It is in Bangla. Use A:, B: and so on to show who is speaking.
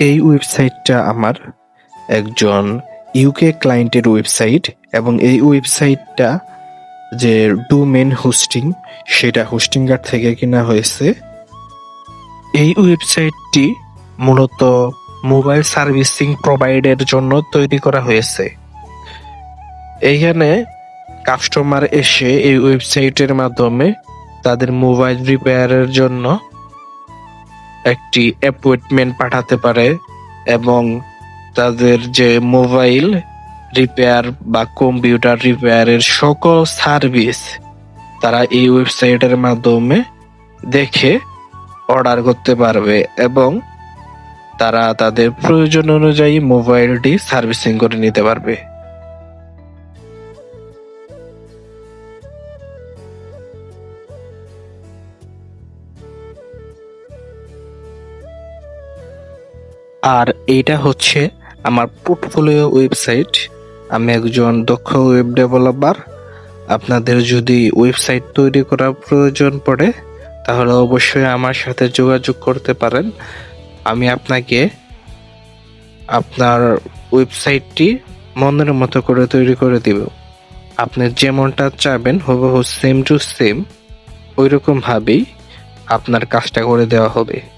A: এই ওয়েবসাইটটা আমার একজন ইউকে ক্লায়েন্টের ওয়েবসাইট এবং এই ওয়েবসাইটটা যে ডোমেইন হোস্টিং সেটা হোস্টিংগার থেকে কেনা হয়েছে। এই ওয়েবসাইটটি মূলত মোবাইল সার্ভিসিং প্রোভাইডের জন্য তৈরি করা হয়েছে। এইখানে কাস্টমার এসে এই ওয়েবসাইটের মাধ্যমে তাদের মোবাইল রিপেয়ারের জন্য একটি অ্যাপয়েন্টমেন্ট পাঠাতে পারে এবং তাদের যে মোবাইল রিপেয়ার বা কম্পিউটার রিপেয়ারের সকল সার্ভিস তারা এই ওয়েবসাইটের মাধ্যমে দেখে অর্ডার করতে পারবে এবং তারা তাদের প্রয়োজন অনুযায়ী মোবাইলটি সার্ভিসিং করে নিতে পারবে। আর এইটা হচ্ছে আমার পোর্টফোলিও ওয়েবসাইট। আমি একজন দক্ষ ওয়েব ডেভেলপার। আপনাদের যদি ওয়েবসাইট তৈরি করার প্রয়োজন পড়ে তাহলে অবশ্যই আমার সাথে যোগাযোগ করতে পারেন। আমি আপনাকে আপনার ওয়েবসাইটটি মনের মতো করে তৈরি করে দিব। আপনি যেমনটা চাবেন হুবহু সেম টু সেম ওইরকম ভাবেই আপনার কাজটা করে দেওয়া হবে।